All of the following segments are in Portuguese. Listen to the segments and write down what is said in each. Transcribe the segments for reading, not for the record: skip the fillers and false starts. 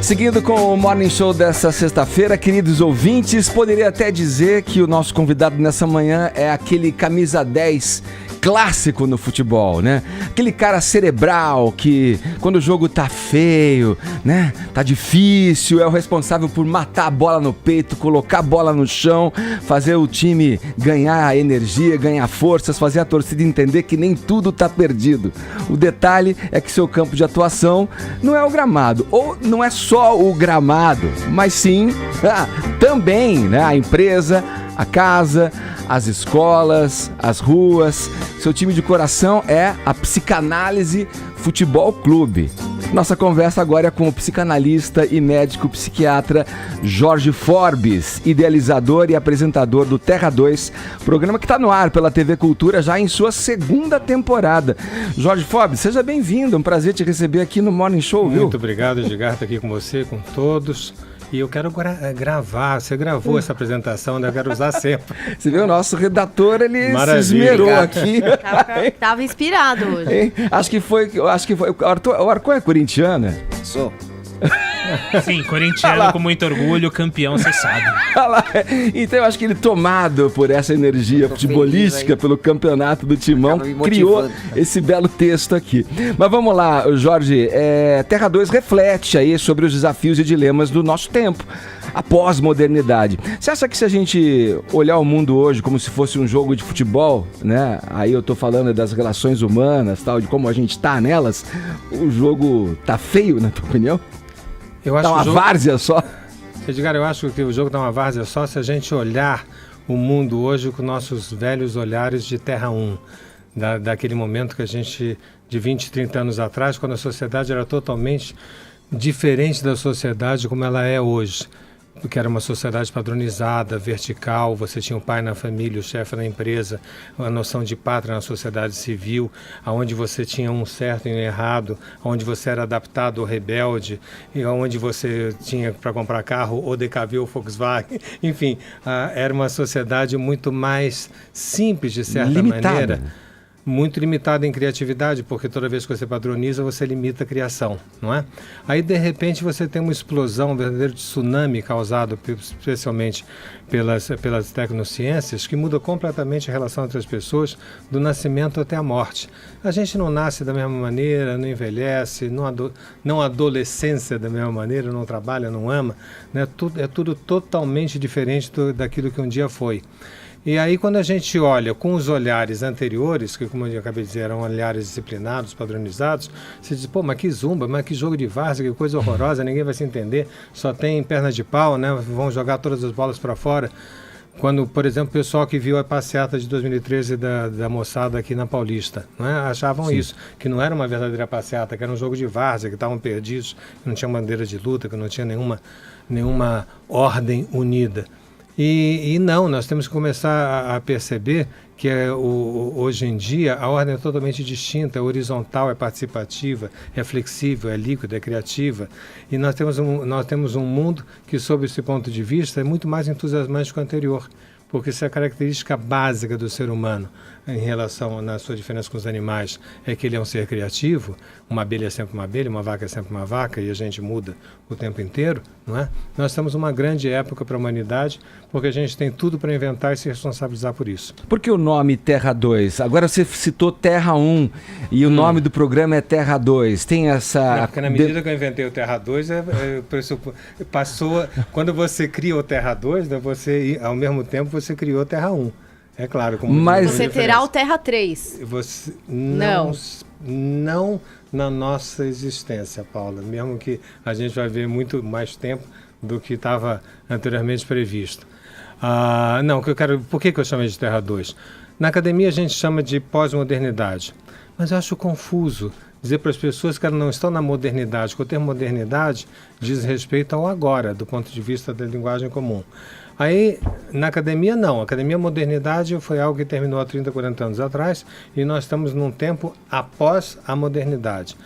Seguindo com o Morning Show dessa sexta-feira, queridos ouvintes, poderia até dizer que o nosso convidado nessa manhã é aquele camisa 10 clássico no futebol, né? Aquele cara cerebral que, quando o jogo tá feio, né? Tá difícil, é o responsável por matar a bola no peito, colocar a bola no chão, fazer o time ganhar energia, ganhar forças, fazer a torcida entender que nem tudo tá perdido. O detalhe é que seu campo de atuação não é o gramado, ou não é só o gramado, mas sim, também, né? A empresa, a casa, as escolas, as ruas. Seu time de coração é a Psicanálise Futebol Clube. Nossa conversa agora é com o psicanalista e médico psiquiatra Jorge Forbes, idealizador e apresentador do Terra 2, programa que está no ar pela TV Cultura já em sua segunda temporada. Jorge Forbes, seja bem-vindo, é um prazer te receber aqui no Morning Show, viu? Muito obrigado, Edgar, estar aqui com você, com todos. E eu quero gravar, você gravou essa apresentação, né? Eu quero usar sempre. Você vê, o nosso redator, ele Maravilha, se esmerou aqui. Tava inspirado hoje. Hein? Acho que foi. O Arcon é corintiano? Sou. Sim, corintiano com muito orgulho, campeão, você sabe. Então eu acho que ele, tomado por essa energia futebolística, pelo campeonato do Timão, criou esse belo texto aqui. Mas vamos lá, Jorge, Terra 2 reflete aí sobre os desafios e dilemas do nosso tempo, a pós-modernidade. Você acha que se a gente olhar o mundo hoje como se fosse um jogo de futebol, né? Aí eu tô falando das relações humanas, tal, de como a gente tá nelas, o jogo tá feio, na tua opinião? Eu acho tá uma várzea só? Edgar, eu acho que o jogo tá uma várzea só se a gente olhar o mundo hoje com nossos velhos olhares de Terra 1. Daquele momento que a gente, de 20, 30 anos atrás, quando a sociedade era totalmente diferente da sociedade como ela é hoje. Porque era uma sociedade padronizada, vertical, você tinha o pai na família, o chefe na empresa, a noção de pátria na sociedade civil, onde você tinha um certo e um errado, onde você era adaptado ou rebelde, e onde você tinha para comprar carro ou DKV ou Volkswagen. Enfim, era uma sociedade muito mais simples, de certa limitada, maneira. Né? Muito limitada em criatividade, porque toda vez que você padroniza, você limita a criação, não é? Aí, de repente, você tem uma explosão, um verdadeiro tsunami causado especialmente pelas tecnociências, que muda completamente a relação entre as pessoas, do nascimento até a morte. A gente não nasce da mesma maneira, não envelhece, não adolescência da mesma maneira, não trabalha, não ama, né? É tudo totalmente diferente daquilo que um dia foi. E aí, quando a gente olha com os olhares anteriores, que, como eu acabei de dizer, eram olhares disciplinados, padronizados, você diz, pô, mas que zumba, mas que jogo de várzea, que coisa horrorosa, ninguém vai se entender, só tem perna de pau, né? Vão jogar todas as bolas para fora. Quando, por exemplo, o pessoal que viu a passeata de 2013 da moçada aqui na Paulista, não é? Achavam Sim. isso, que não era uma verdadeira passeata, que era um jogo de várzea, que estavam perdidos, que não tinha bandeira de luta, que não tinha nenhuma ordem unida. E não, nós temos que começar a perceber que hoje em dia a ordem é totalmente distinta, é horizontal, é participativa, é flexível, é líquida, é criativa. E nós temos um mundo que, sob esse ponto de vista, é muito mais entusiasmante que o anterior, porque se a característica básica do ser humano em relação na sua diferença com os animais é que ele é um ser criativo, uma abelha é sempre uma abelha, uma vaca é sempre uma vaca e a gente muda o tempo inteiro, não é? Nós estamos numa grande época para a humanidade porque a gente tem tudo para inventar e se responsabilizar por isso. Por que o nome Terra 2? Agora você citou Terra 1 e o nome do programa é Terra 2. Tem essa... Não, porque na medida que eu inventei o Terra 2, passou... Quando você cria o Terra 2, né, ao mesmo tempo você criou o Terra 1. É claro. Mas você terá o Terra 3. Você não na nossa existência, Paula. Mesmo que a gente vai ver muito mais tempo do que estava anteriormente previsto. Não, por que eu chamei de Terra 2? Na academia a gente chama de pós-modernidade. Mas eu acho confuso dizer para as pessoas que elas não estão na modernidade, porque o termo modernidade diz respeito ao agora, do ponto de vista da linguagem comum. Aí, na academia, não. A academia modernidade foi algo que terminou há 30, 40 anos atrás e nós estamos num tempo após a modernidade.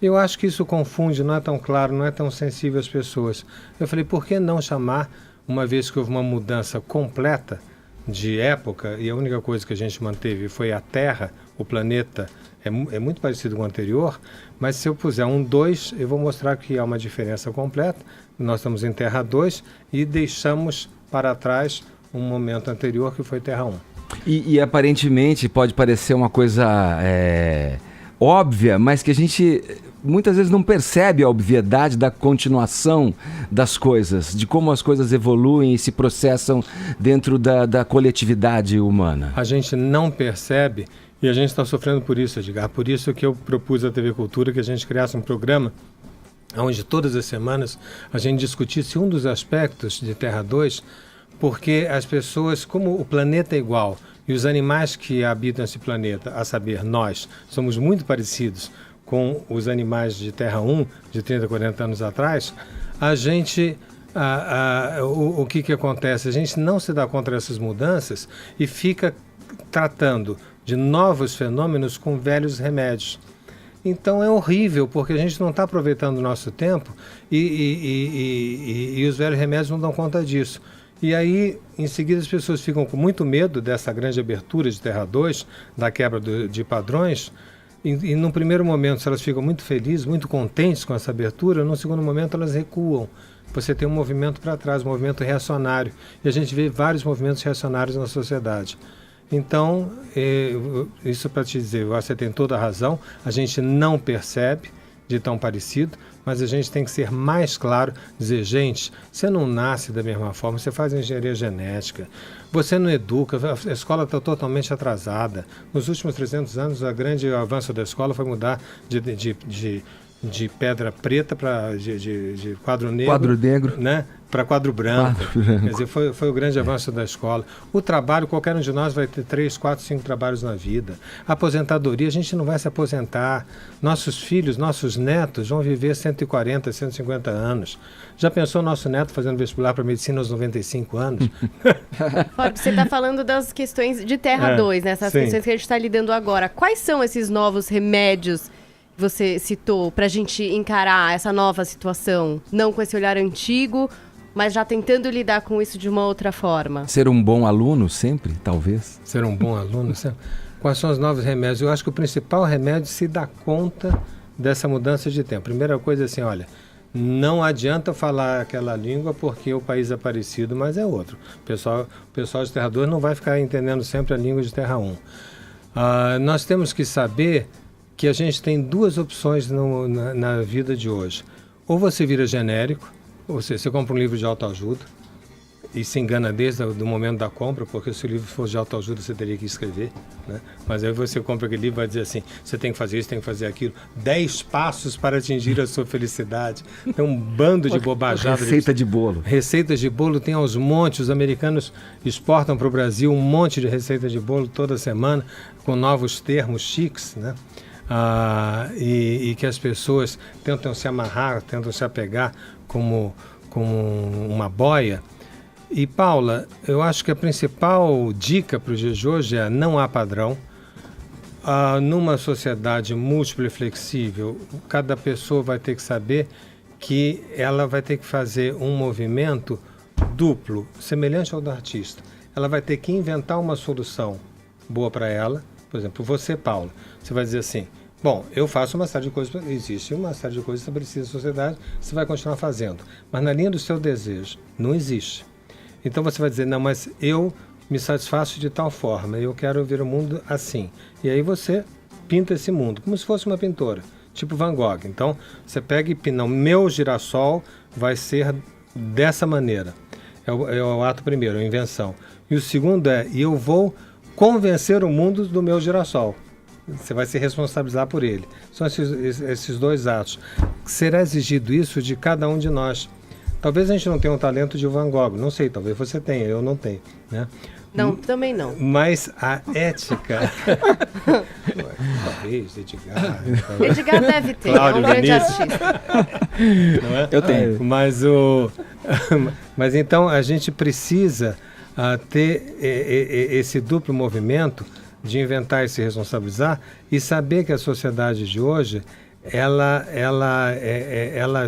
Eu acho que isso confunde, não é tão claro, não é tão sensível às pessoas. Eu falei, por que não chamar, uma vez que houve uma mudança completa de época e a única coisa que a gente manteve foi a terra, o planeta é muito parecido com o anterior, mas se eu puser um 2, eu vou mostrar que há uma diferença completa. Nós estamos em Terra 2 e deixamos para trás um momento anterior que foi Terra 1. E aparentemente pode parecer uma coisa óbvia, mas que a gente muitas vezes não percebe a obviedade da continuação das coisas, de como as coisas evoluem e se processam dentro da coletividade humana. A gente não percebe e a gente está sofrendo por isso, Edgar. Por isso que eu propus à TV Cultura que a gente criasse um programa onde todas as semanas a gente discutisse um dos aspectos de Terra 2, porque as pessoas, como o planeta é igual e os animais que habitam esse planeta, a saber, nós, somos muito parecidos com os animais de Terra 1, de 30, 40 anos atrás, a gente, o que acontece? A gente não se dá conta dessas mudanças e fica tratando de novos fenômenos com velhos remédios. Então é horrível, porque a gente não está aproveitando o nosso tempo e os velhos remédios não dão conta disso. E aí, em seguida, as pessoas ficam com muito medo dessa grande abertura de Terra 2, da quebra de padrões, e num primeiro momento, se elas ficam muito felizes, muito contentes com essa abertura, num segundo momento elas recuam. Você tem um movimento para trás, um movimento reacionário, e a gente vê vários movimentos reacionários na sociedade. Então, isso para te dizer, você tem toda a razão, a gente não percebe de tão parecido, mas a gente tem que ser mais claro, dizer, gente, você não nasce da mesma forma, você faz engenharia genética, você não educa, a escola está totalmente atrasada. Nos últimos 300 anos, o grande avanço da escola foi mudar de pedra preta para de quadro negro, né? Para quadro branco. Quer dizer, foi o grande avanço da escola. O trabalho, qualquer um de nós vai ter 3, 4, 5 trabalhos na vida. A aposentadoria, a gente não vai se aposentar. Nossos filhos, nossos netos vão viver 140, 150 anos. Já pensou nosso neto fazendo vestibular para medicina aos 95 anos? Você está falando das questões de Terra 2, né? Essas questões que a gente está lidando agora. Quais são esses novos remédios que você citou para a gente encarar essa nova situação? Não com esse olhar antigo, mas já tentando lidar com isso de uma outra forma. Ser um bom aluno sempre, talvez? Ser um bom aluno sempre. Quais são os novos remédios? Eu acho que o principal remédio é se dar conta dessa mudança de tempo. Primeira coisa é assim, olha, não adianta falar aquela língua porque o país é parecido, mas é outro. O pessoal de Terra 2 não vai ficar entendendo sempre a língua de Terra 1. Nós temos que saber que a gente tem duas opções na vida de hoje. Ou você vira genérico, ou seja, você compra um livro de autoajuda e se engana desde o momento da compra, porque se o livro fosse de autoajuda você teria que escrever, né? Mas aí você compra aquele livro e vai dizer assim, você tem que fazer isso, tem que fazer aquilo, 10 passos para atingir a sua felicidade. Tem um bando de bobajadas. Receita de bolo. Receitas de bolo tem aos montes, os americanos exportam para o Brasil um monte de receita de bolo toda semana, com novos termos chiques, né? E que as pessoas tentam se amarrar, tentam se apegar como uma boia. E, Paula, eu acho que a principal dica para os dias de hoje é não há padrão. Numa sociedade múltipla e flexível, cada pessoa vai ter que saber que ela vai ter que fazer um movimento duplo, semelhante ao do artista. Ela vai ter que inventar uma solução boa para ela. Por exemplo, você, Paula, você vai dizer assim, bom, eu faço uma série de coisas, existe uma série de coisas estabelecidas na sociedade, você vai continuar fazendo. Mas na linha do seu desejo, não existe. Então você vai dizer, não, mas eu me satisfaço de tal forma, eu quero ver o mundo assim. E aí você pinta esse mundo, como se fosse uma pintora, tipo Van Gogh. Então você pega e pinta, não, meu girassol vai ser dessa maneira. É o ato primeiro, a invenção. E o segundo é, eu vou convencer o mundo do meu girassol. Você vai se responsabilizar por ele. São esses dois atos. Será exigido isso de cada um de nós. Talvez a gente não tenha um talento de Van Gogh, não sei, talvez você tenha, eu não tenho, né? Não, também não. Mas a ética... Talvez, Edgar... Edgar deve ter, Cláudio é um grande Vinícius. artista. Não é? Eu tenho. Mas então a gente precisa ter esse duplo movimento de inventar e se responsabilizar e saber que a sociedade de hoje ela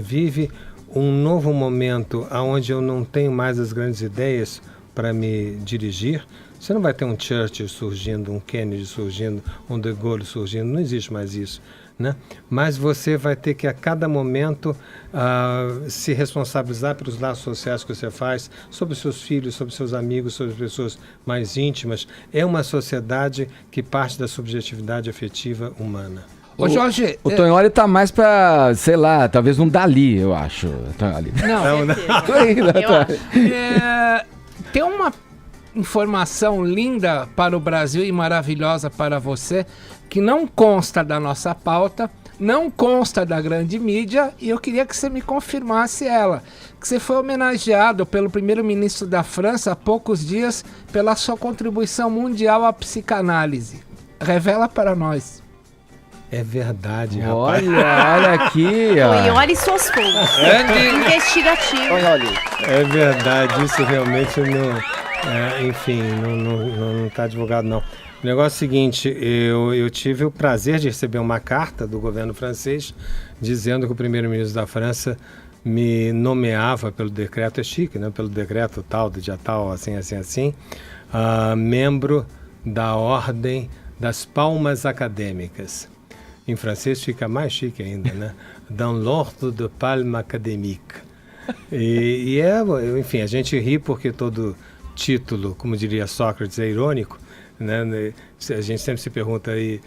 vive um novo momento onde eu não tenho mais as grandes ideias para me dirigir, Você não vai ter um Churchill surgindo, um Kennedy surgindo, um De Gaulle surgindo, não existe mais isso, né? Mas você vai ter que a cada momento se responsabilizar pelos laços sociais que você faz, sobre os seus filhos, sobre os seus amigos, sobre as pessoas mais íntimas. É uma sociedade que parte da subjetividade afetiva humana. Ô, Jorge... O Tonholi tá mais pra, sei lá, talvez um Dali, eu acho. Tonholi. Tem uma informação linda para o Brasil e maravilhosa para você, que não consta da nossa pauta, não consta da grande mídia, e eu queria que você me confirmasse ela. Que você foi homenageado pelo primeiro-ministro da França há poucos dias pela sua contribuição mundial à psicanálise. Revela para nós. É verdade, rapaz. Olha aqui, ó. Olhe suas fontes. Investigativo. É verdade, isso realmente não está divulgado, não. O negócio é o seguinte, eu tive o prazer de receber uma carta do governo francês dizendo que o primeiro-ministro da França me nomeava pelo decreto, é chique, né? Pelo decreto tal, do dia tal, assim, membro da Ordem das Palmas Acadêmicas. Em francês fica mais chique ainda, né? Dans l'ordre de palme académique. Enfim, a gente ri porque todo título, como diria Sócrates, é irônico, né? A gente sempre se pergunta aí,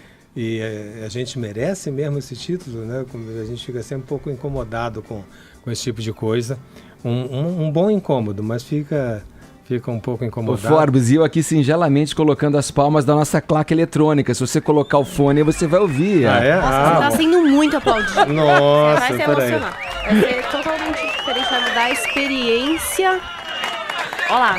a gente merece mesmo esse título, né? A gente fica sempre um pouco incomodado com esse tipo de coisa. Um bom incômodo, mas fica um pouco incomodado. O Forbes, e eu aqui singelamente colocando as palmas da nossa claque eletrônica. Se você colocar o fone, você vai ouvir. Nossa, você tá sendo muito aplaudido. Nossa, vai se emocionar. Vai ser totalmente diferente, vai mudar a experiência. Olha lá.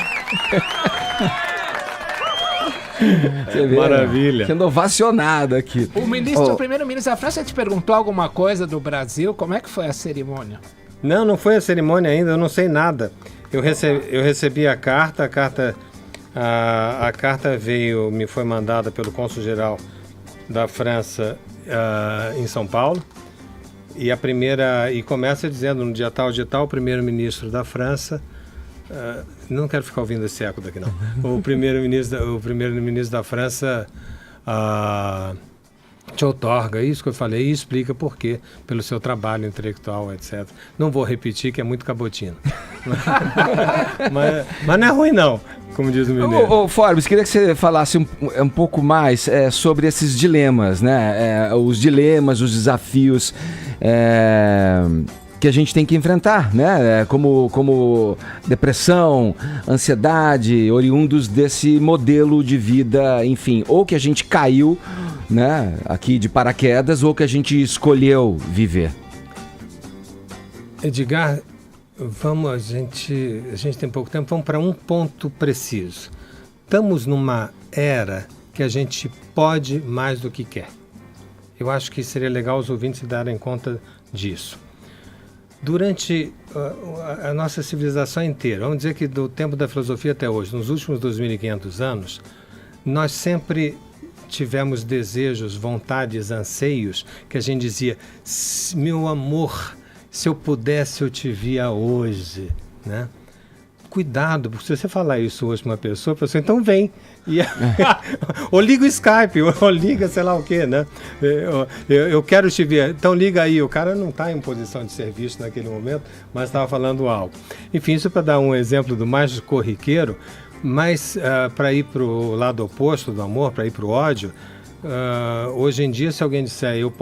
Você vê, maravilha. Sendo ovacionado aqui. O primeiro-ministro da França te perguntou alguma coisa do Brasil? Como é que foi a cerimônia? Não foi a cerimônia ainda, eu não sei nada. Eu recebi a carta, a carta me foi mandada pelo cônsul-geral da França em São Paulo, e começa dizendo, no dia tal, o primeiro-ministro da França, não quero ficar ouvindo esse eco daqui não, o primeiro-ministro da França te outorga isso que eu falei e explica por quê, pelo seu trabalho intelectual, etc. Não vou repetir, que é muito cabotino. mas não é ruim não, como diz o mineiro. Forbes, queria que você falasse um pouco mais sobre esses dilemas, né? Os dilemas, os desafios que a gente tem que enfrentar, né? Como depressão, ansiedade, oriundos desse modelo de vida, enfim, ou que a gente caiu, né, aqui de paraquedas, ou que a gente escolheu viver. Edgar, a gente tem pouco tempo, vamos para um ponto preciso. Estamos numa era que a gente pode mais do que quer. Eu acho que seria legal os ouvintes se darem conta disso. Durante a nossa civilização inteira, vamos dizer que do tempo da filosofia até hoje, nos últimos 2.500 anos, nós sempre tivemos desejos, vontades, anseios, que a gente dizia, meu amor, se eu pudesse eu te via hoje, né? Cuidado, porque se você falar isso hoje para uma pessoa, a pessoa, então vem. Ou liga o Skype, ou liga sei lá o quê, né? Eu quero te ver, então liga aí. O cara não está em posição de serviço naquele momento, mas estava falando algo. Enfim, isso para dar um exemplo do mais corriqueiro, mas para ir para o lado oposto do amor, para ir para o ódio, hoje em dia, se alguém disser eu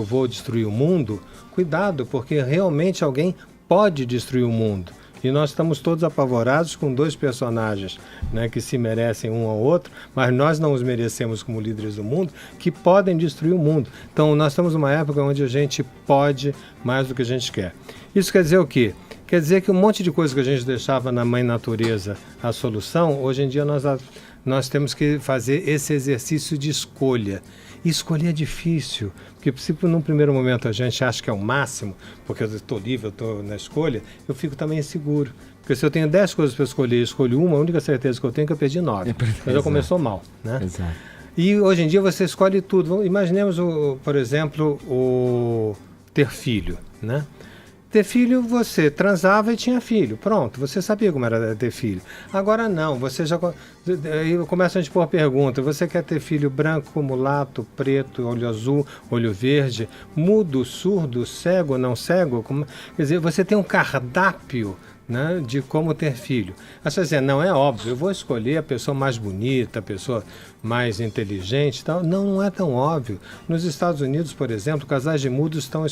vou destruir o mundo, cuidado, porque realmente alguém pode destruir o mundo. E nós estamos todos apavorados com dois personagens, né, que se merecem um ao outro, mas nós não os merecemos como líderes do mundo, que podem destruir o mundo. Então, nós estamos numa época onde a gente pode mais do que a gente quer. Isso quer dizer o quê? Quer dizer que um monte de coisa que a gente deixava na mãe natureza a solução, hoje em dia nós temos que fazer esse exercício de escolha. E escolher é difícil, porque se num primeiro momento a gente acha que é o máximo, porque eu estou livre, eu estou na escolha, eu fico também inseguro. Porque se eu tenho 10 coisas para escolher e escolho uma, a única certeza que eu tenho é que eu perdi 9. Então já começou mal, né? Exato. E hoje em dia você escolhe tudo. Imaginemos, por exemplo, o ter filho, né? Ter filho, você transava e tinha filho. Pronto, você sabia como era ter filho. Agora não, você já... Aí começa a gente pôr a pergunta, você quer ter filho branco, mulato, preto, olho azul, olho verde, mudo, surdo, cego, não cego? Quer dizer, você tem um cardápio, né, de como ter filho. Aí você dizer, não, é óbvio, eu vou escolher a pessoa mais bonita, a pessoa mais inteligente, tal. Não, não é tão óbvio. Nos Estados Unidos, por exemplo, casais de mudos estão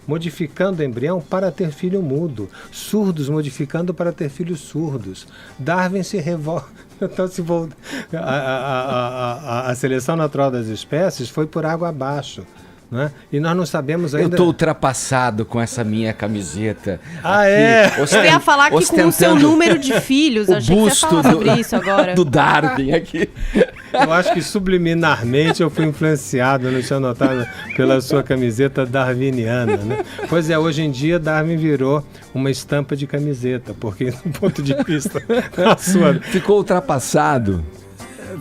modificando o embrião para ter filho mudo, surdos modificando para ter filhos surdos. Darwin se revolta. Então, a seleção natural das espécies foi por água abaixo. Né? E nós não sabemos ainda... Eu estou ultrapassado com essa minha camiseta. Eu ia falar aqui com o seu número de filhos. Achei que você ia falar sobre isso agora. Do Darwin aqui. Eu acho que subliminarmente eu fui influenciado, não tinha notado, pela sua camiseta darwiniana. Né? Pois é, hoje em dia Darwin virou uma estampa de camiseta, porque do ponto de vista da sua... Ficou ultrapassado.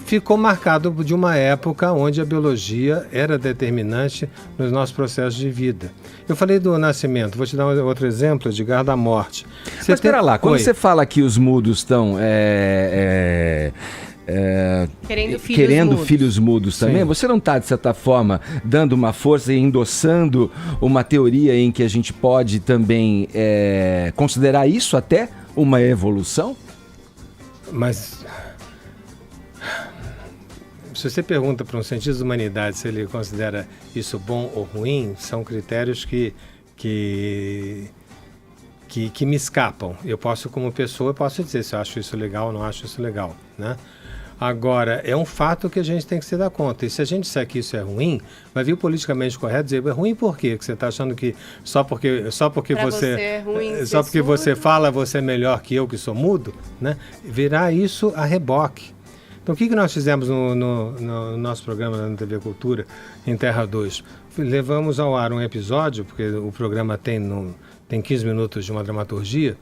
Ficou marcado de uma época onde a biologia era determinante nos nossos processos de vida. Eu falei do nascimento, vou te dar outro exemplo, Edgar, da morte. Mas espera lá, quando você fala que os mudos estão querendo filhos mudos também, sim, você não está, de certa forma, dando uma força e endossando uma teoria em que a gente pode também considerar isso até uma evolução? Mas... Se você pergunta para um cientista da humanidade se ele considera isso bom ou ruim, são critérios que me escapam. Eu posso, como pessoa, dizer se eu acho isso legal ou não acho isso legal, né? Agora, é um fato que a gente tem que se dar conta. E se a gente disser que isso é ruim, vai vir o politicamente correto dizer, é ruim por quê? Que você está achando que só porque você fala, você é melhor que eu que sou mudo, né? Virá isso a reboque. Então, o que nós fizemos no nosso programa na TV Cultura, em Terra 2? Levamos ao ar um episódio, porque o programa tem 15 minutos de uma dramaturgia,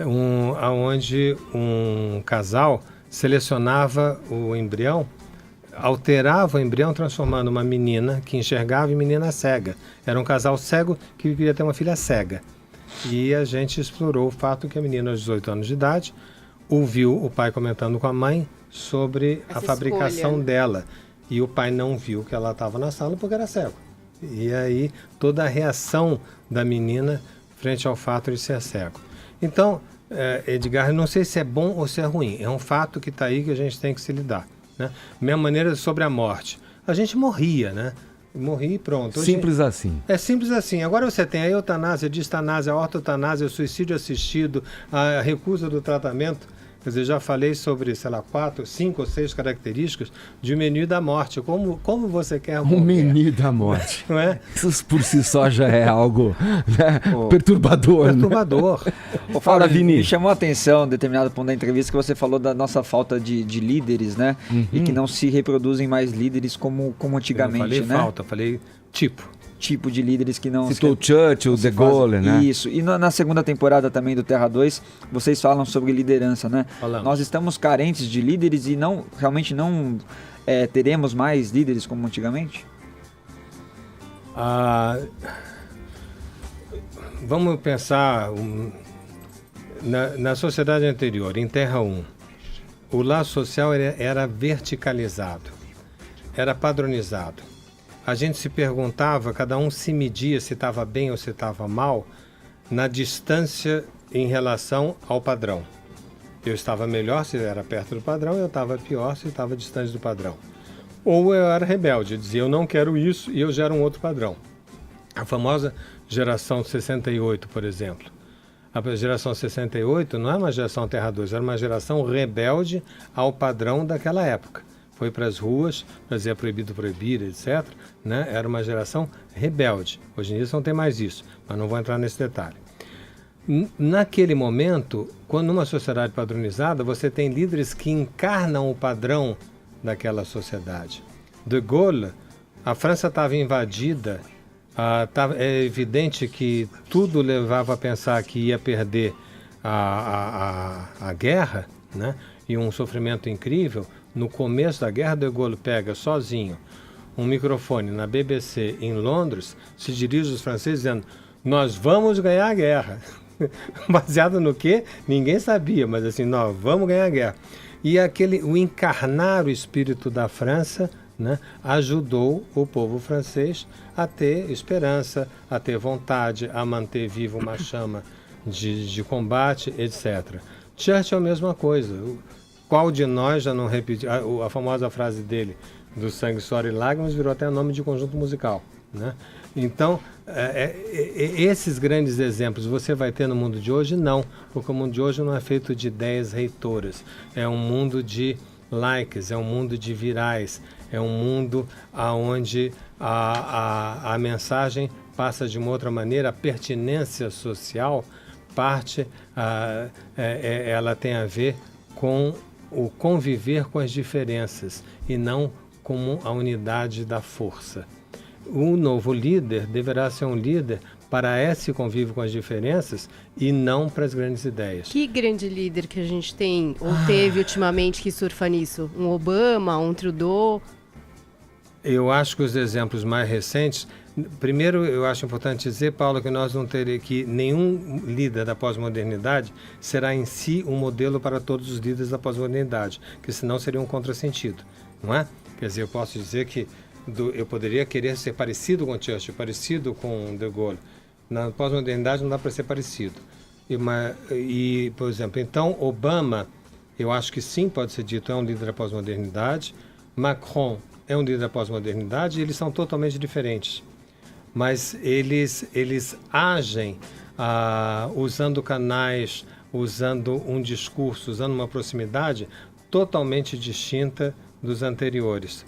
onde um casal selecionava o embrião, alterava o embrião, transformando uma menina que enxergava em menina cega. Era um casal cego que queria ter uma filha cega. E a gente explorou o fato que a menina, aos 18 anos de idade, ouviu o pai comentando com a mãe sobre a fabricação dela. E o pai não viu que ela estava na sala porque era cego. E aí toda a reação da menina frente ao fato de ser cego. Então, Edgar, não sei se é bom ou se é ruim. É um fato que está aí que a gente tem que se lidar. Né? Mesma maneira sobre a morte. A gente morria, né? Morri e pronto. Simples assim. É simples assim. Agora você tem a eutanásia, a distanásia, a ortotanásia, o suicídio assistido, a recusa do tratamento. Quer dizer, já falei sobre, 5 ou 6 características de um menu da morte. Como você quer morrer? Um menu da morte. Não é? Isso por si só já é algo, né, perturbador. Perturbador. Né? Fala, Vini. Me chamou a atenção em determinado ponto da entrevista que você falou da nossa falta de líderes, né? Uhum. E que não se reproduzem mais líderes como antigamente, eu não falei, né? Falta, falei tipo de líderes que não... Citou Churchill, De Gaulle, né? Isso. E na segunda temporada também do Terra 2, vocês falam sobre liderança, né? Falamos. Nós estamos carentes de líderes e realmente não teremos mais líderes como antigamente? Vamos pensar na sociedade anterior, em Terra 1. O laço social era verticalizado, era padronizado. A gente se perguntava, cada um se media se estava bem ou se estava mal, na distância em relação ao padrão. Eu estava melhor se era perto do padrão, eu estava pior se estava distante do padrão. Ou eu era rebelde, eu dizia, eu não quero isso, e eu já era um outro padrão. A famosa geração 68, por exemplo. A geração 68 não é uma geração Terra 2, era uma geração rebelde ao padrão daquela época. Foi para as ruas, dizer proibido proibir, etc. Né? Era uma geração rebelde. Hoje em dia não tem mais isso, mas não vou entrar nesse detalhe. Naquele momento, quando numa sociedade padronizada, você tem líderes que encarnam o padrão daquela sociedade. De Gaulle, a França estava invadida, é evidente que tudo levava a pensar que ia perder a guerra, né? E um sofrimento incrível. No começo da guerra, De Gaulle pega sozinho um microfone na BBC em Londres, se dirige aos franceses dizendo: nós vamos ganhar a guerra. Baseado no quê? Ninguém sabia, mas assim, nós vamos ganhar a guerra. E o encarnar o espírito da França, né, ajudou o povo francês a ter esperança, a ter vontade, a manter viva uma chama de combate, etc. Churchill é a mesma coisa. Qual de nós já não repetiu? A famosa frase dele, do sangue, suor e lágrimas, virou até nome de conjunto musical, né? Então, esses grandes exemplos você vai ter no mundo de hoje? Não, porque o mundo de hoje não é feito de ideias reitoras. É um mundo de likes, é um mundo de virais, é um mundo onde a mensagem passa de uma outra maneira, a pertinência social ela tem a ver com o conviver com as diferenças e não como a unidade da força. O novo líder deverá ser um líder para esse convívio com as diferenças e não para as grandes ideias. Que grande líder que a gente tem, ou teve ultimamente, que surfa nisso? Um Obama, um Trudeau? Eu acho que os exemplos mais recentes... Primeiro, eu acho importante dizer, Paulo, que nós não teremos que nenhum líder da pós-modernidade será em si um modelo para todos os líderes da pós-modernidade, que senão seria um contrassentido, não é? Quer dizer, eu posso dizer que eu poderia querer ser parecido com Churchill, parecido com De Gaulle. Na pós-modernidade não dá para ser parecido. Por exemplo, então, Obama, eu acho que sim, pode ser dito, é um líder da pós-modernidade. Macron é um líder da pós-modernidade e eles são totalmente diferentes. Mas eles agem usando canais, usando um discurso, usando uma proximidade totalmente distinta dos anteriores.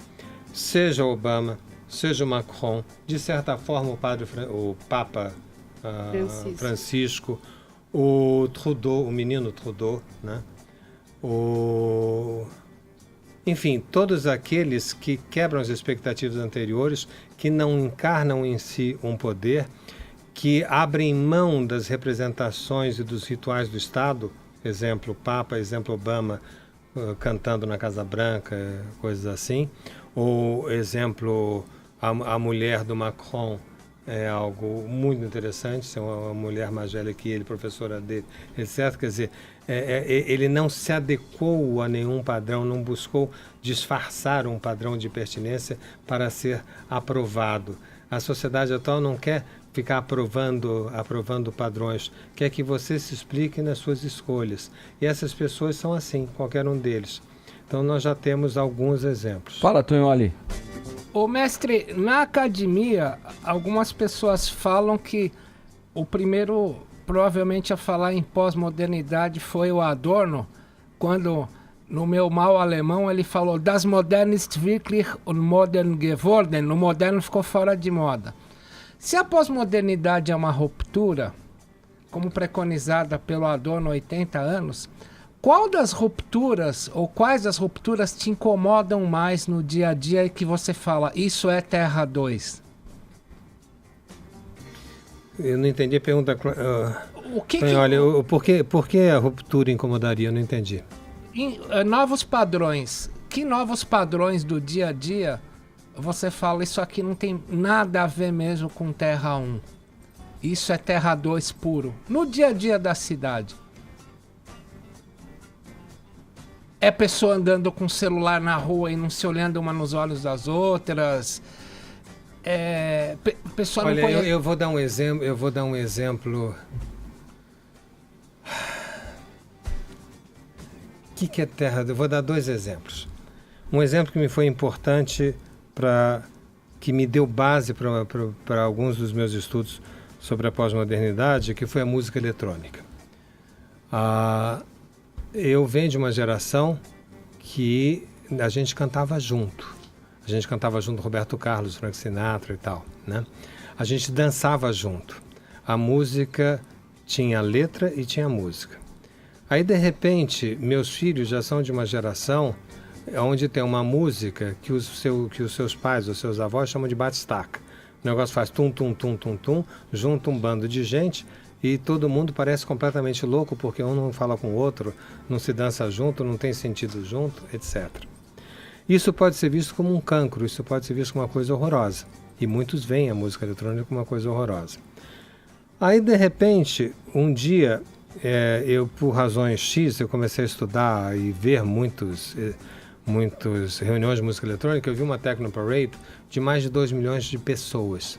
Seja Obama, seja Macron, de certa forma o Papa Francisco, o Trudeau, o menino Trudeau, né? Enfim, todos aqueles que quebram as expectativas anteriores, que não encarnam em si um poder, que abrem mão das representações e dos rituais do Estado, exemplo Papa, exemplo Obama, cantando na Casa Branca, coisas assim, ou exemplo a mulher do Macron, é algo muito interessante, ser uma mulher mais velha que ele, professora dele, etc. Quer dizer, ele não se adequou a nenhum padrão, não buscou disfarçar um padrão de pertinência para ser aprovado. A sociedade atual não quer ficar aprovando padrões, quer que você se explique nas suas escolhas. E essas pessoas são assim, qualquer um deles. Então nós já temos alguns exemplos. Fala, Tonholi. Ô mestre, na academia, algumas pessoas falam que o primeiro, provavelmente, a falar em pós-modernidade foi o Adorno, quando, no meu mau alemão, ele falou Das Moderne ist wirklich unmodern geworden, o moderno ficou fora de moda. Se a pós-modernidade é uma ruptura, como preconizada pelo Adorno há 80 anos, qual das rupturas, ou quais das rupturas te incomodam mais no dia a dia e que você fala, isso é Terra 2? Eu não entendi a pergunta. Olha, por que a ruptura incomodaria? Eu não entendi. Novos padrões. Que novos padrões do dia a dia você fala, isso aqui não tem nada a ver mesmo com Terra 1. Isso é Terra 2 puro. No dia a dia da cidade. É pessoa andando com celular na rua e não se olhando uma nos olhos das outras. Pessoa Olha, não conhece... eu vou dar um exemplo. O que é Terra? Eu vou dar 2 exemplos. Um exemplo que me foi importante, que me deu base para alguns dos meus estudos sobre a pós-modernidade, que foi a música eletrônica. Eu venho de uma geração que a gente cantava junto. A gente cantava junto Roberto Carlos, Frank Sinatra e tal, né? A gente dançava junto. A música tinha letra e tinha música. Aí, de repente, meus filhos já são de uma geração onde tem uma música que os seus pais, os seus avós chamam de batistaca. O negócio faz tum, tum, tum, tum, tum, junta um bando de gente e todo mundo parece completamente louco porque um não fala com o outro, não se dança junto, não tem sentido junto, etc. Isso pode ser visto como um cancro, isso pode ser visto como uma coisa horrorosa. E muitos veem a música eletrônica como uma coisa horrorosa. Aí, de repente, um dia, eu, por razões X, eu comecei a estudar e ver muitas reuniões de música eletrônica. Eu vi uma Techno Parade de mais de 2 milhões de pessoas.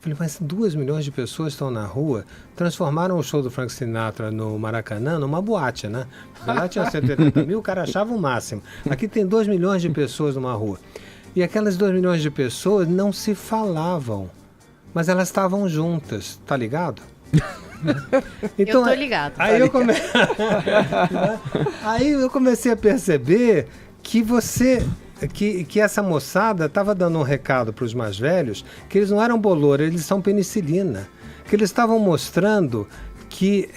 Falei, mas 2 milhões de pessoas estão na rua, transformaram o show do Frank Sinatra no Maracanã numa boate, né? Lá tinha 180 mil, o cara achava o máximo. Aqui tem 2 milhões de pessoas numa rua. E aquelas 2 milhões de pessoas não se falavam, mas elas estavam juntas, tá ligado? Então, eu tô ligado. Aí eu comecei a perceber que essa moçada estava dando um recado para os mais velhos, que eles não eram bolor, eles são penicilina. Que eles estavam mostrando que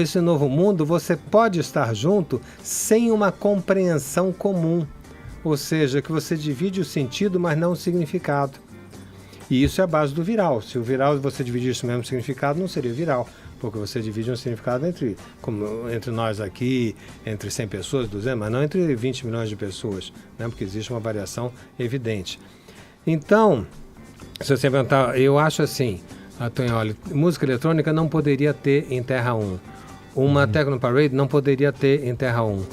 esse novo mundo você pode estar junto sem uma compreensão comum. Ou seja, que você divide o sentido, mas não o significado. E isso é a base do viral. Se o viral você dividisse o mesmo significado, não seria viral. Porque você divide um significado entre nós aqui, entre 100 pessoas, 200, mas não entre 20 milhões de pessoas, né? Porque existe uma variação evidente. Então, se você perguntar, eu acho assim, Tonholi, música eletrônica não poderia ter em Terra 1. Uma Techno Parade não poderia ter em Terra 1.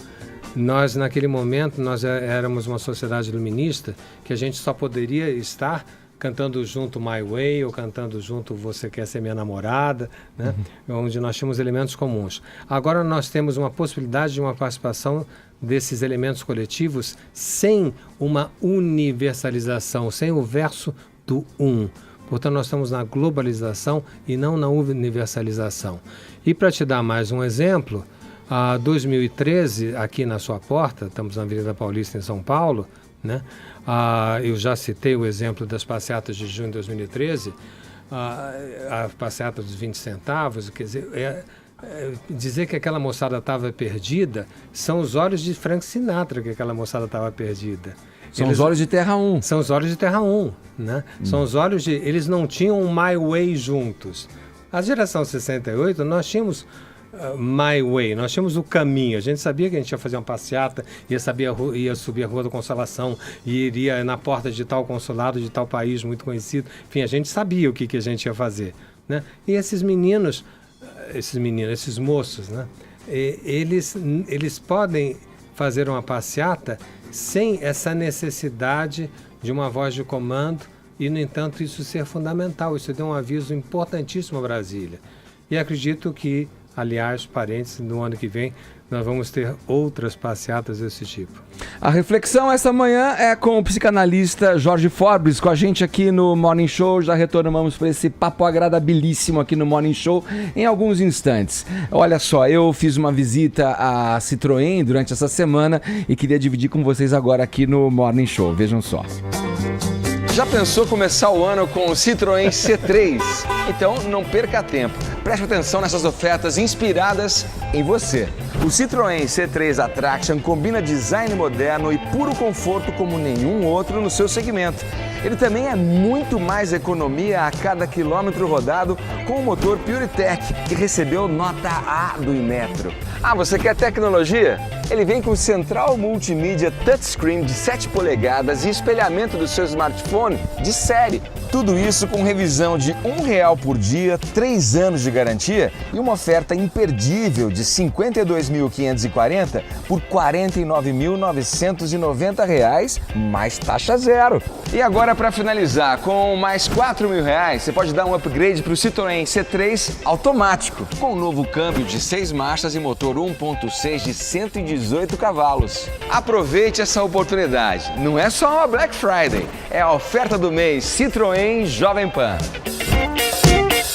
Nós, naquele momento, nós éramos uma sociedade iluminista que a gente só poderia estar cantando junto My Way ou cantando junto Você Quer Ser Minha Namorada, né? Onde nós tínhamos elementos comuns. Agora nós temos uma possibilidade de uma participação desses elementos coletivos sem uma universalização, sem o verso do Portanto, nós estamos na globalização e não na universalização. E para te dar mais um exemplo, 2013, aqui na sua porta, estamos na Avenida Paulista, em São Paulo, né? Eu já citei o exemplo das passeatas de junho de 2013, a passeata dos 20 centavos, quer dizer, dizer que aquela moçada estava perdida, são os olhos de Frank Sinatra que aquela moçada estava perdida. São os olhos de Terra 1. São os olhos de Terra 1, né? São os olhos de... Eles não tinham um My Way juntos. A geração 68, nós tínhamos My Way, nós tínhamos o caminho. A gente sabia que a gente ia fazer uma passeata, ia subir a Rua da Consolação, e iria na porta de tal consulado, de tal país muito conhecido. Enfim, a gente sabia o que a gente ia fazer, né? E esses moços, né? Eles podem fazer uma passeata sem essa necessidade de uma voz de comando e, no entanto, isso ser fundamental. Isso deu um aviso importantíssimo a Brasília. E acredito que, aliás, parênteses, no ano que vem nós vamos ter outras passeatas desse tipo. A reflexão essa manhã é com o psicanalista Jorge Forbes, com a gente aqui no Morning Show. Já retornamos para esse papo agradabilíssimo aqui no Morning Show em alguns instantes. Olha só, eu fiz uma visita à Citroën durante essa semana e queria dividir com vocês agora aqui no Morning Show. Vejam só. Já pensou começar o ano com o Citroën C3? Então não perca tempo. Preste atenção nessas ofertas inspiradas em você. O Citroën C3 Attraction combina design moderno e puro conforto como nenhum outro no seu segmento. Ele também é muito mais economia a cada quilômetro rodado com o motor PureTech, que recebeu nota A do Inmetro. Você quer tecnologia? Ele vem com central multimídia touchscreen de 7 polegadas e espelhamento do seu smartphone de série. Tudo isso com revisão de R$1 por dia, 3 anos de garantia e uma oferta imperdível de R$ 52.540 por R$ 49.990 mais taxa zero. E agora, para finalizar, com mais R$ 4.000, você pode dar um upgrade para o Citroën C3 automático, com um novo câmbio de 6 marchas e motor 1.6 de 118 cavalos. Aproveite essa oportunidade. Não é só uma Black Friday, é a oferta do mês Citroën Jovem Pan.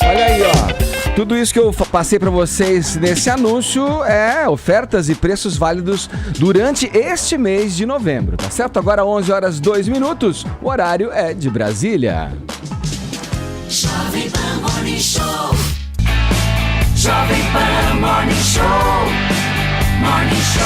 Olha aí, ó. Tudo isso que eu passei para vocês nesse anúncio é ofertas e preços válidos durante este mês de novembro, tá certo? Agora 11h02, o horário é de Brasília. Jovem Pan Morning Show. Jovem Pan Morning Show. Morning Show.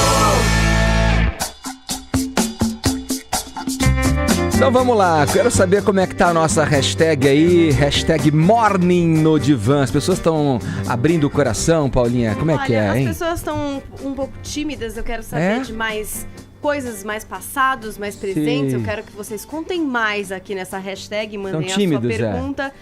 Então vamos lá, quero saber como é que tá a nossa hashtag aí, hashtag Morning no Divã. As pessoas estão abrindo o coração, Paulinha, como é que é, hein? As pessoas estão um pouco tímidas, eu quero saber de mais coisas, mais passados, mais presentes. Sim. Eu quero que vocês contem mais aqui nessa hashtag, mandem a sua pergunta.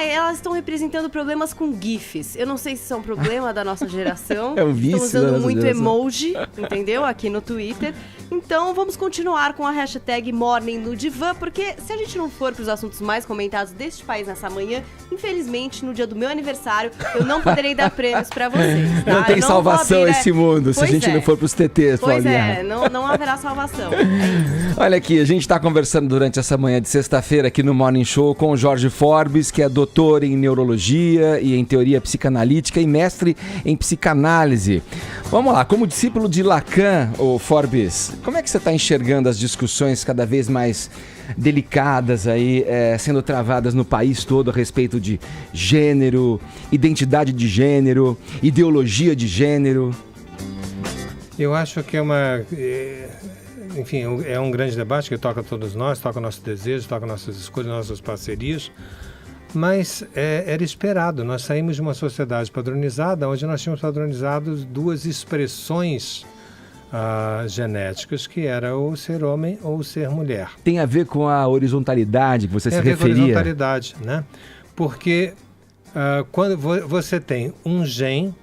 Elas estão representando problemas com GIFs. Eu não sei se são problema da nossa geração. É um vício Estão usando da nossa muito geração. emoji, entendeu? Aqui no Twitter. Então, vamos continuar com a hashtag Morning no Divã, porque se a gente não for para os assuntos mais comentados deste país nessa manhã, infelizmente, no dia do meu aniversário, eu não poderei dar prêmios para vocês. Tá? Não tem Eu salvação vou abrir, esse mundo, se a Pois gente é. não for pros TTs, Pois Paulinha. não haverá salvação. Olha aqui, a gente está conversando durante essa manhã de sexta-feira aqui no Morning Show com o Jorge Forbes, que é doutor em neurologia e em teoria psicanalítica e mestre em psicanálise. Vamos lá, como discípulo de Lacan, ô Forbes, como é que você está enxergando as discussões cada vez mais delicadas aí, sendo travadas no país todo a respeito de gênero, identidade de gênero, ideologia de gênero? Eu acho que enfim, é um grande debate que toca todos nós, toca nossos desejos, toca nossas escolhas, nossas parcerias, mas era esperado. Nós saímos de uma sociedade padronizada, onde nós tínhamos padronizado duas expressões genéticas, que era o ser homem ou o ser mulher. Tem a ver com a horizontalidade que você se Tem a ver com a referia? horizontalidade, né? Porque quando você tem um gene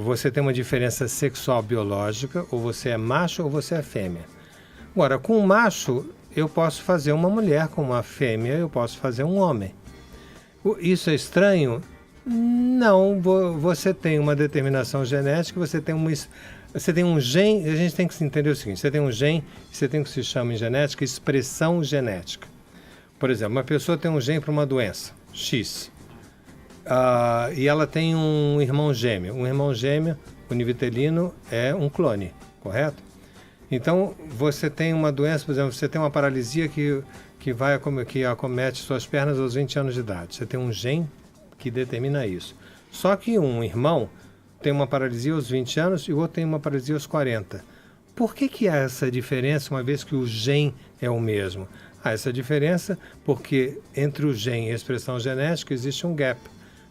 você tem uma diferença sexual biológica, ou você é macho ou você é fêmea. Agora, com um macho, eu posso fazer uma mulher, com uma fêmea, eu posso fazer um homem. Isso é estranho? Não, você tem uma determinação genética, você tem um gene, a gente tem que entender o seguinte, você tem um gene, você tem o que se chama em genética expressão genética. Por exemplo, uma pessoa tem um gene para uma doença, X, e ela tem um irmão gêmeo. Um irmão gêmeo, univitelino, é um clone, correto? Então, você tem uma doença, por exemplo, você tem uma paralisia que acomete suas pernas aos 20 anos de idade. Você tem um gene que determina isso. Só que um irmão tem uma paralisia aos 20 anos e o outro tem uma paralisia aos 40. Por que há essa diferença, uma vez que o gene é o mesmo? Há essa diferença porque entre o gene e a expressão genética existe um gap.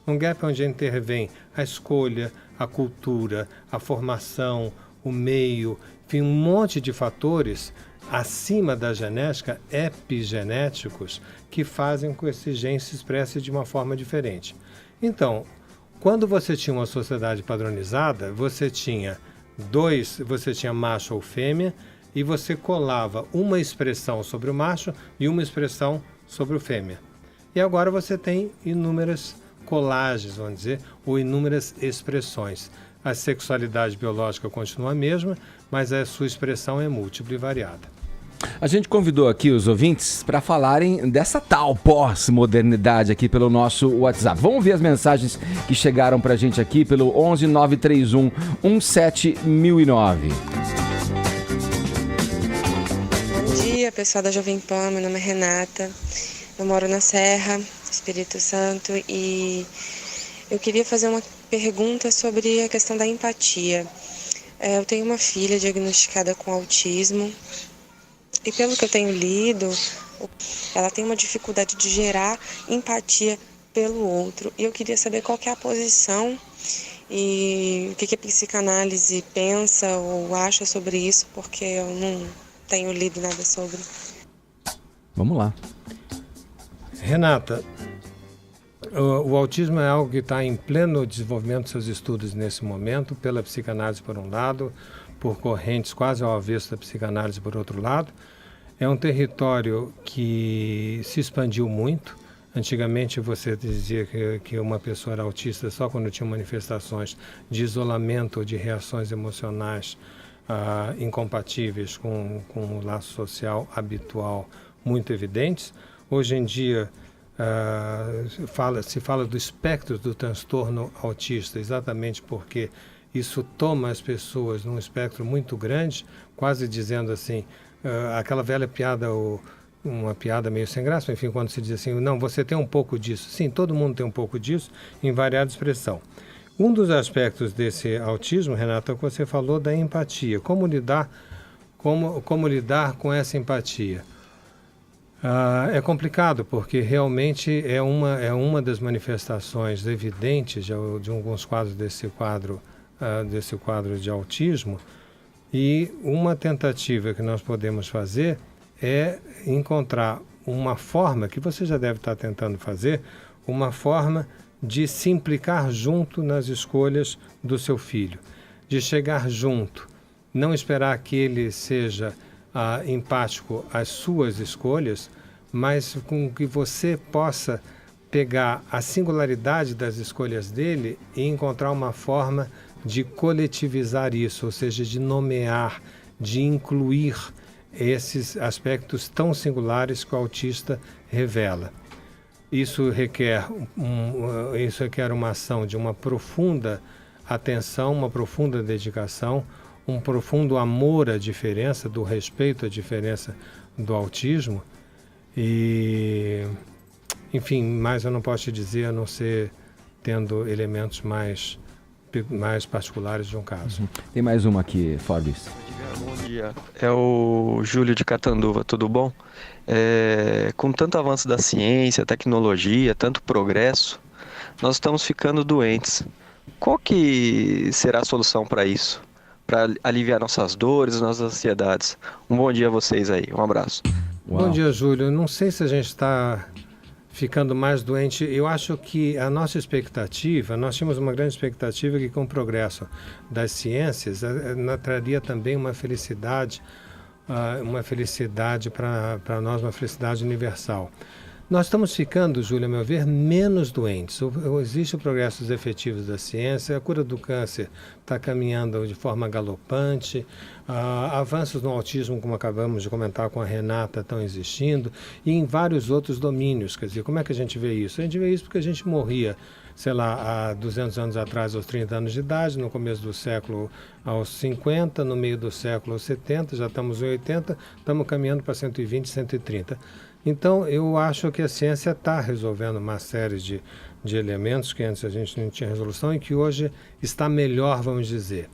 Um gap onde intervém a escolha, a cultura, a formação, o meio, enfim, um monte de fatores acima da genética, epigenéticos, que fazem com que esse gene se expresse de uma forma diferente. Então, quando você tinha uma sociedade padronizada, você tinha macho ou fêmea, e você colava uma expressão sobre o macho e uma expressão sobre o fêmea. E agora você tem inúmeras colagens, vamos dizer, ou inúmeras expressões. A sexualidade biológica continua a mesma, mas a sua expressão é múltipla e variada. A gente convidou aqui os ouvintes para falarem dessa tal pós-modernidade aqui pelo nosso WhatsApp. Vamos ver as mensagens que chegaram para a gente aqui pelo 11 931 17009. Bom dia, pessoal da Jovem Pan, meu nome é Renata, eu moro na Serra, Espírito Santo, e eu queria fazer uma pergunta sobre a questão da empatia. Eu tenho uma filha diagnosticada com autismo e, pelo que eu tenho lido, ela tem uma dificuldade de gerar empatia pelo outro. E eu queria saber qual que é a posição e o que a psicanálise pensa ou acha sobre isso, porque eu não tenho lido nada sobre. Vamos lá. Renata, o autismo é algo que está em pleno desenvolvimento dos seus estudos nesse momento, pela psicanálise por um lado, por correntes quase ao avesso da psicanálise por outro lado. É um território que se expandiu muito. Antigamente você dizia que uma pessoa era autista só quando tinha manifestações de isolamento ou de reações emocionais incompatíveis com o laço social habitual muito evidentes. Hoje em dia se fala do espectro do transtorno autista, exatamente porque isso toma as pessoas num espectro muito grande, quase dizendo assim, aquela velha piada, uma piada meio sem graça, enfim, quando se diz assim, não, você tem um pouco disso. Sim, todo mundo tem um pouco disso, em variada expressão. Um dos aspectos desse autismo, Renata, que você falou da empatia. Como lidar com essa empatia? É complicado, porque realmente é uma das manifestações evidentes de alguns quadros desse quadro de autismo, e uma tentativa que nós podemos fazer é encontrar uma forma que você já deve estar tentando fazer, uma forma de se implicar junto nas escolhas do seu filho, de chegar junto, não esperar que ele seja empático às suas escolhas, mas com que você possa pegar a singularidade das escolhas dele e encontrar uma forma de coletivizar isso, ou seja, de nomear, de incluir esses aspectos tão singulares que o autista revela. Isso requer uma ação de uma profunda atenção, uma profunda dedicação, um profundo amor à diferença, do respeito à diferença do autismo. E, enfim, mais eu não posso te dizer, a não ser tendo elementos mais particulares de um caso. Tem mais uma aqui, Forbes. Bom dia, é o Júlio de Catanduva, tudo bom? Com tanto avanço da ciência, tecnologia, tanto progresso, nós estamos ficando doentes. Qual que será a solução para isso? Para aliviar nossas dores, nossas ansiedades. Um bom dia a vocês aí, um abraço. Uau. Bom dia, Júlio. Não sei se a gente está ficando mais doente. Eu acho que a nossa expectativa, nós tínhamos uma grande expectativa que com o progresso das ciências traria também uma felicidade para nós, uma felicidade universal. Nós estamos ficando, Júlio, a meu ver, menos doentes. Existe o progresso dos efetivos da ciência, a cura do câncer está caminhando de forma galopante, avanços no autismo, como acabamos de comentar com a Renata, estão existindo, e em vários outros domínios. Quer dizer, como é que a gente vê isso? A gente vê isso porque a gente morria, sei lá, há 200 anos atrás, aos 30 anos de idade, no começo do século aos 50, no meio do século aos 70, já estamos em 80, estamos caminhando para 120, 130. Então, eu acho que a ciência está resolvendo uma série de elementos que antes a gente não tinha resolução e que hoje está melhor, vamos dizer.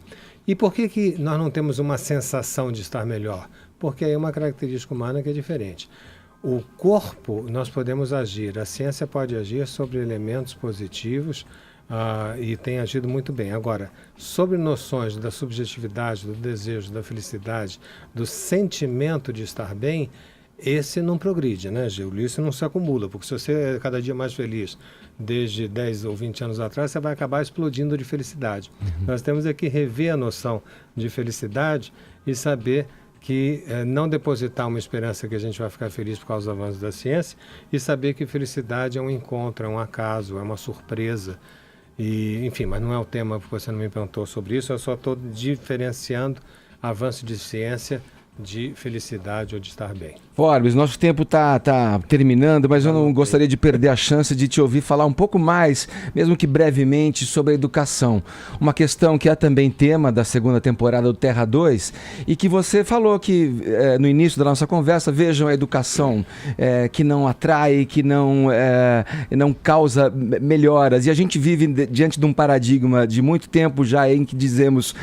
E por que nós não temos uma sensação de estar melhor? Porque é uma característica humana que é diferente. O corpo, nós podemos agir, a ciência pode agir sobre elementos positivos e tem agido muito bem. Agora, sobre noções da subjetividade, do desejo, da felicidade, do sentimento de estar bem, esse não progride, né, Gil? Isso não se acumula, porque se você é cada dia mais feliz desde 10 ou 20 anos atrás, você vai acabar explodindo de felicidade. Nós temos que rever a noção de felicidade e saber que não depositar uma esperança que a gente vai ficar feliz por causa dos avanços da ciência e saber que felicidade é um encontro, é um acaso, é uma surpresa. E, enfim, mas não é o tema, porque você não me perguntou sobre isso, eu só estou diferenciando avanço de ciência de felicidade ou de estar bem. Forbes, nosso tempo tá terminando, mas eu não gostaria de perder a chance de te ouvir falar um pouco mais, mesmo que brevemente, sobre a educação. Uma questão que é também tema da segunda temporada do Terra 2 e que você falou que no início da nossa conversa, vejam a educação que não atrai, que não causa melhoras. E a gente vive diante de um paradigma de muito tempo já em que dizemos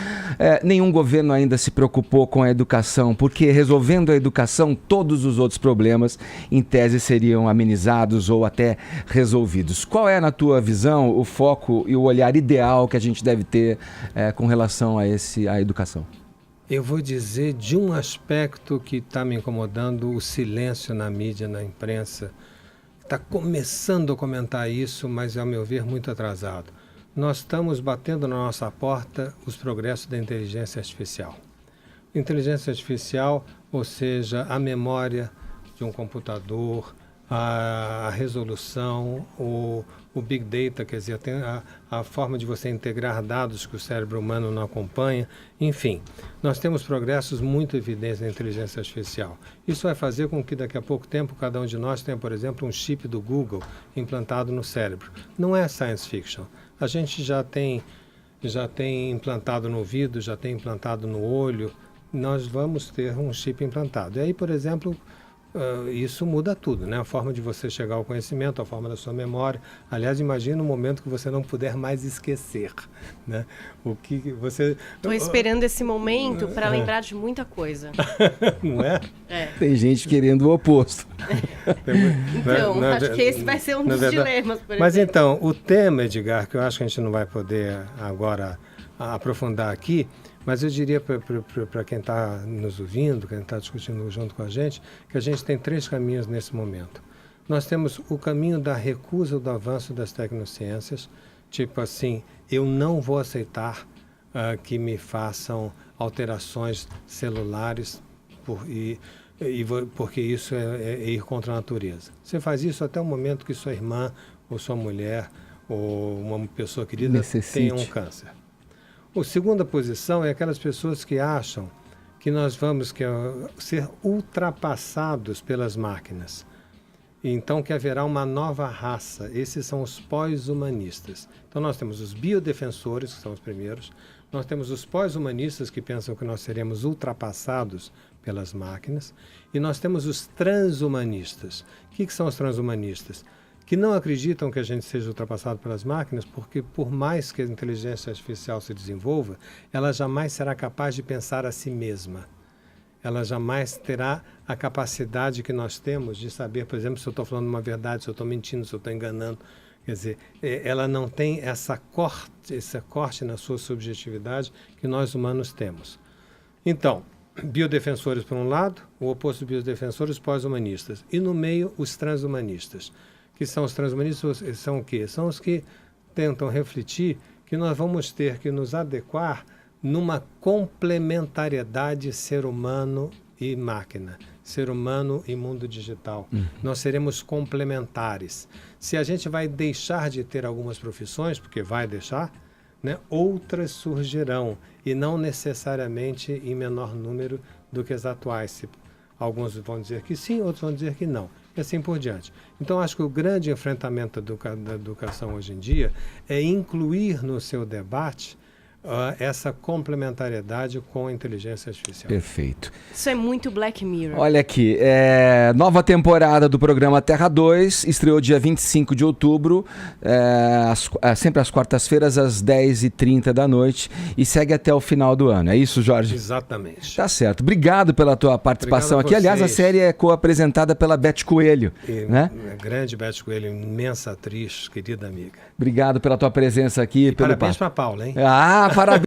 nenhum governo ainda se preocupou com a educação, porque resolvendo a educação, todos os outros problemas, em tese, seriam amenizados ou até resolvidos. Qual é, na tua visão, o foco e o olhar ideal que a gente deve ter com relação à educação? Eu vou dizer de um aspecto que está me incomodando, o silêncio na mídia, na imprensa. Está começando a comentar isso, mas, ao meu ver, muito atrasado. Nós estamos batendo na nossa porta os progressos da inteligência artificial. Inteligência artificial, ou seja, a memória de um computador, a resolução, o Big Data, quer dizer, a forma de você integrar dados que o cérebro humano não acompanha. Enfim, nós temos progressos muito evidentes na inteligência artificial. Isso vai fazer com que daqui a pouco tempo cada um de nós tenha, por exemplo, um chip do Google implantado no cérebro. Não é science fiction. A gente já tem implantado no ouvido, já tem implantado no olho. Nós vamos ter um chip implantado. E aí, por exemplo, isso muda tudo, né? A forma de você chegar ao conhecimento, a forma da sua memória. Aliás, imagina um momento que você não puder mais esquecer, né? O que você... Estou esperando esse momento para lembrar de muita coisa. Não é? Tem gente querendo o oposto. Então, acho que esse vai ser um dos dilemas, por exemplo. Mas então, o tema, Edgar, que eu acho que a gente não vai poder agora aprofundar aqui, Mas eu diria para quem está nos ouvindo, quem está discutindo junto com a gente, que a gente tem 3 caminhos nesse momento. Nós temos o caminho da recusa do avanço das tecnociências, tipo assim, eu não vou aceitar que me façam alterações celulares porque isso é ir contra a natureza. Você faz isso até o momento que sua irmã ou sua mulher ou uma pessoa querida tenha um câncer. A segunda posição é aquelas pessoas que acham que nós vamos ser ultrapassados pelas máquinas. Então que haverá uma nova raça. Esses são os pós-humanistas. Então nós temos os biodefensores, que são os primeiros. Nós temos os pós-humanistas, que pensam que nós seremos ultrapassados pelas máquinas. E nós temos os transhumanistas. O que são os transhumanistas? Que não acreditam que a gente seja ultrapassado pelas máquinas, porque por mais que a inteligência artificial se desenvolva, ela jamais será capaz de pensar a si mesma. Ela jamais terá a capacidade que nós temos de saber, por exemplo, se eu estou falando uma verdade, se eu estou mentindo, se eu estou enganando. Quer dizer, ela não tem esse corte na sua subjetividade que nós humanos temos. Então, biodefensores por um lado, o oposto dos biodefensores, os pós-humanistas. E no meio, os transhumanistas. Que são os transhumanistas? São o quê? São os que tentam refletir que nós vamos ter que nos adequar numa complementariedade ser humano e máquina, ser humano e mundo digital. Nós seremos complementares. Se a gente vai deixar de ter algumas profissões, porque vai deixar, né, outras surgirão, e não necessariamente em menor número do que as atuais. Alguns vão dizer que sim, outros vão dizer que não. E assim por diante. Então, acho que o grande enfrentamento da educação hoje em dia é incluir no seu debate essa complementariedade com a inteligência artificial. Perfeito. Isso é muito Black Mirror. Olha aqui, nova temporada do programa Terra 2, estreou dia 25 de outubro, sempre às quartas-feiras, às 10h30 da noite, e segue até o final do ano. É isso, Jorge? Exatamente. Tá certo. Obrigado pela tua participação aqui. Aliás, a série é co-apresentada pela Beth Coelho. Né? Grande Beth Coelho, imensa atriz, querida amiga. Obrigado pela tua presença aqui. E parabéns para a Paula, hein? Parabéns.